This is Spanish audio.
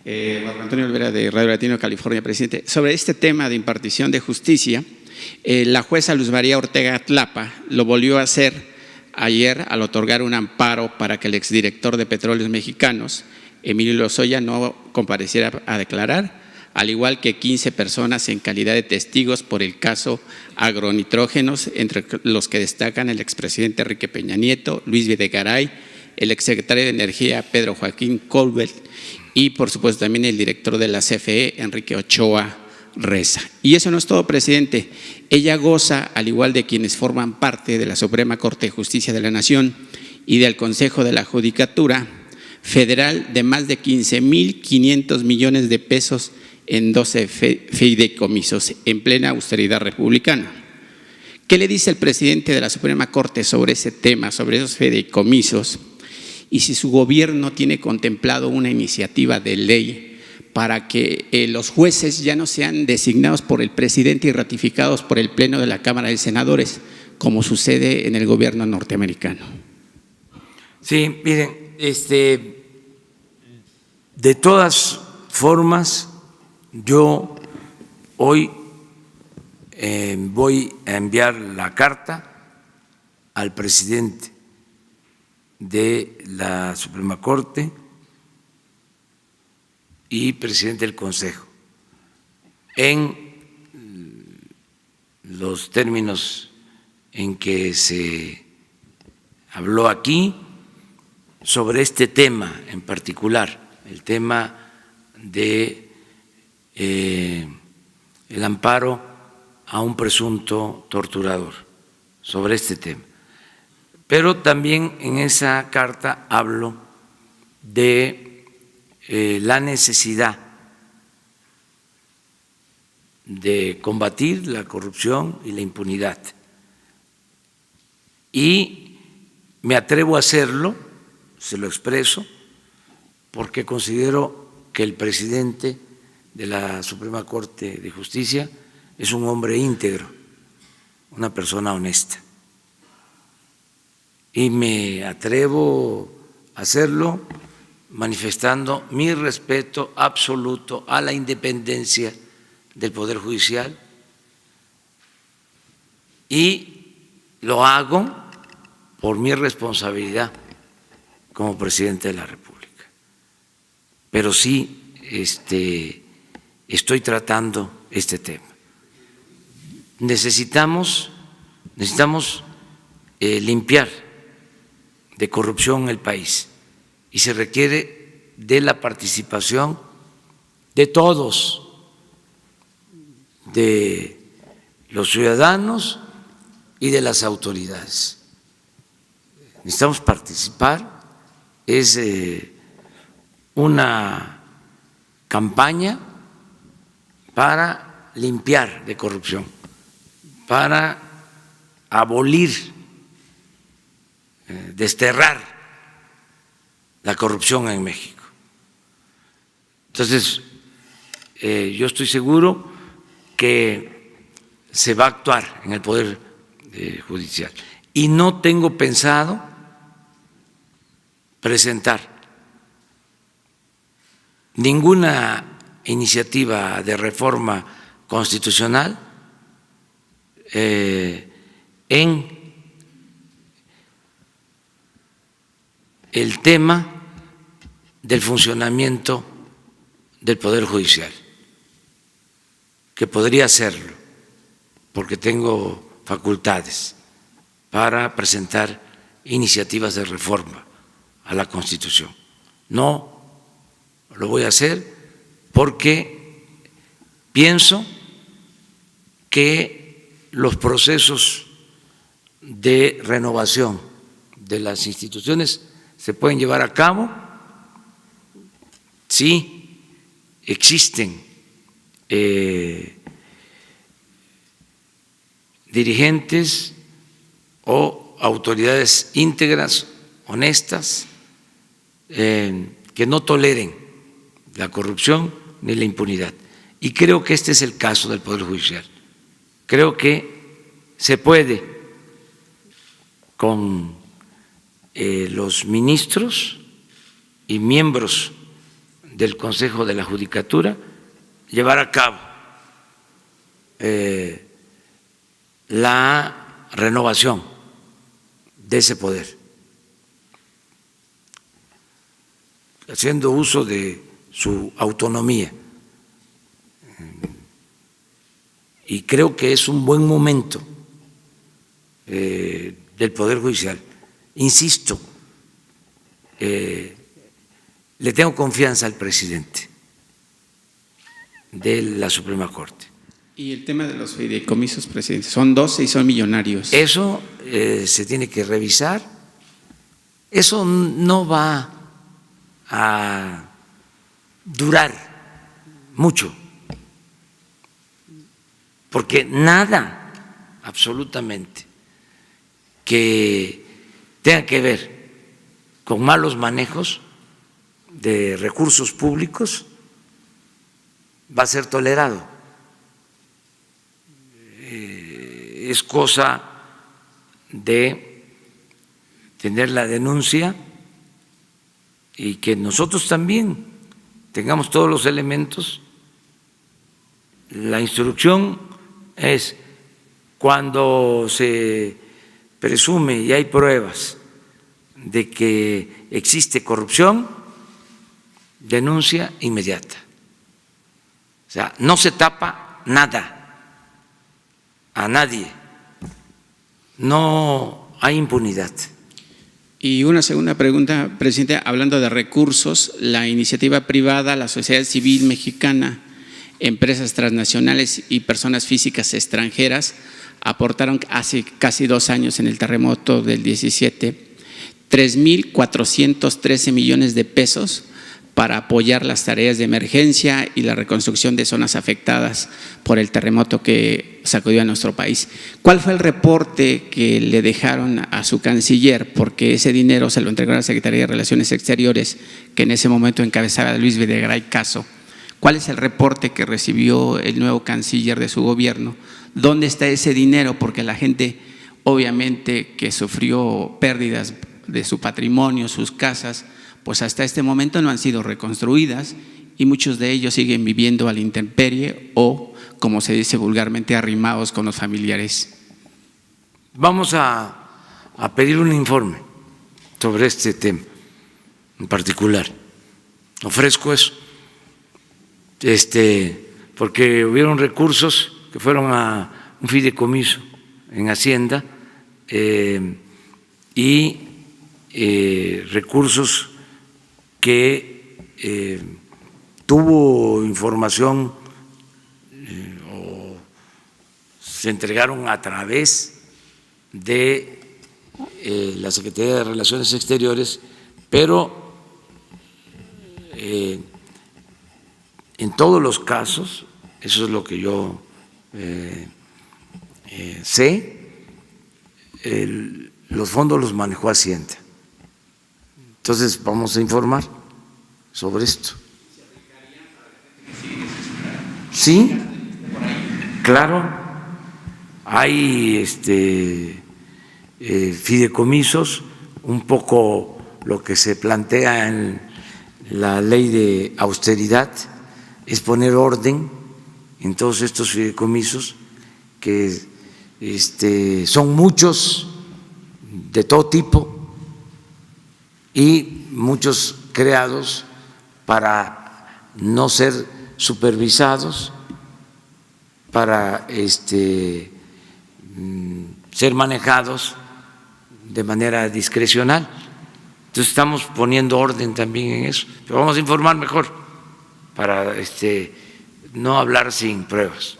Marco Antonio Olvera de Radio Latino, California, presidente. Sobre este tema de impartición de justicia, la jueza Luz María Ortega Tlapa lo volvió a hacer ayer al otorgar un amparo para que el exdirector de Petróleos Mexicanos, Emilio Lozoya, no compareciera a declarar, al igual que 15 personas en calidad de testigos por el caso agronitrógenos, entre los que destacan el expresidente Enrique Peña Nieto, Luis Videgaray, el exsecretario de Energía Pedro Joaquín Colbert y por supuesto también el director de la CFE, Enrique Ochoa Reza. Y eso no es todo, presidente. Ella goza, al igual de quienes forman parte de la Suprema Corte de Justicia de la Nación y del Consejo de la Judicatura Federal, de más de 15.500 millones de pesos en 12 fideicomisos en plena austeridad republicana. ¿Qué le dice el presidente de la Suprema Corte sobre ese tema, sobre esos fideicomisos? Y si su gobierno tiene contemplado una iniciativa de ley para que los jueces ya no sean designados por el presidente y ratificados por el Pleno de la Cámara de Senadores, como sucede en el gobierno norteamericano. Sí, miren, de todas formas, yo hoy voy a enviar la carta al presidente de la Suprema Corte y presidente del Consejo en los términos en que se habló aquí sobre este tema en particular, el tema de el amparo a un presunto torturador, sobre este tema. Pero también en esa carta hablo de la necesidad de combatir la corrupción y la impunidad. Y me atrevo a hacerlo, se lo expreso, porque considero que el presidente de la Suprema Corte de Justicia es un hombre íntegro, una persona honesta. Y me atrevo a hacerlo manifestando mi respeto absoluto a la independencia del Poder Judicial y lo hago por mi responsabilidad como presidente de la República. Pero sí estoy tratando este tema. Necesitamos limpiar de corrupción el país y se requiere de la participación de todos, de los ciudadanos y de las autoridades. Necesitamos participar, es una campaña para limpiar de corrupción, para abolir, desterrar la corrupción en México. Entonces, yo estoy seguro que se va a actuar en el Poder Judicial y no tengo pensado presentar ninguna iniciativa de reforma constitucional en el tema del funcionamiento del Poder Judicial, que podría hacerlo, porque tengo facultades para presentar iniciativas de reforma a la Constitución. No lo voy a hacer porque pienso que los procesos de renovación de las instituciones se pueden llevar a cabo si existen dirigentes o autoridades íntegras, honestas, que no toleren la corrupción ni la impunidad. Y creo que este es el caso del Poder Judicial. Creo que se puede con los ministros y miembros del Consejo de la Judicatura llevar a cabo la renovación de ese poder, haciendo uso de su autonomía. Y creo que es un buen momento del Poder Judicial. Insisto, le tengo confianza al presidente de la Suprema Corte. Y el tema de los fideicomisos, presidente, son 12 y son millonarios. Eso se tiene que revisar. Eso no va a durar mucho, porque nada, absolutamente, que tenga que ver con malos manejos de recursos públicos va a ser tolerado. Es cosa de tener la denuncia y que nosotros también tengamos todos los elementos. La instrucción es cuando se presume y hay pruebas de que existe corrupción, denuncia inmediata. O sea, no se tapa nada a nadie, no hay impunidad. Y una segunda pregunta, presidente, hablando de recursos, la iniciativa privada, la sociedad civil mexicana, empresas transnacionales y personas físicas extranjeras aportaron hace casi 2 años en el terremoto del 17 3,413 millones de pesos para apoyar las tareas de emergencia y la reconstrucción de zonas afectadas por el terremoto que sacudió a nuestro país. ¿Cuál fue el reporte que le dejaron a su canciller? Porque ese dinero se lo entregó a la Secretaría de Relaciones Exteriores, que en ese momento encabezaba Luis Videgaray Caso. ¿Cuál es el reporte que recibió el nuevo canciller de su gobierno? ¿Dónde está ese dinero? Porque la gente, obviamente, que sufrió pérdidas de su patrimonio, sus casas, pues hasta este momento no han sido reconstruidas y muchos de ellos siguen viviendo a la intemperie o, como se dice vulgarmente, arrimados con los familiares. Vamos a pedir un informe sobre este tema en particular. Ofrezco eso, porque hubieron recursos que fueron a un fideicomiso en Hacienda y recursos que tuvo información o se entregaron a través de la Secretaría de Relaciones Exteriores, pero en todos los casos, eso es lo que yo sé, los fondos los manejó Hacienda. Entonces vamos a informar sobre esto. Sí, claro, hay fideicomisos, un poco lo que se plantea en la ley de austeridad es poner orden en todos estos fideicomisos que son muchos de todo tipo y muchos creados para no ser supervisados, para ser manejados de manera discrecional. Entonces estamos poniendo orden también en eso, pero vamos a informar mejor para no hablar sin pruebas.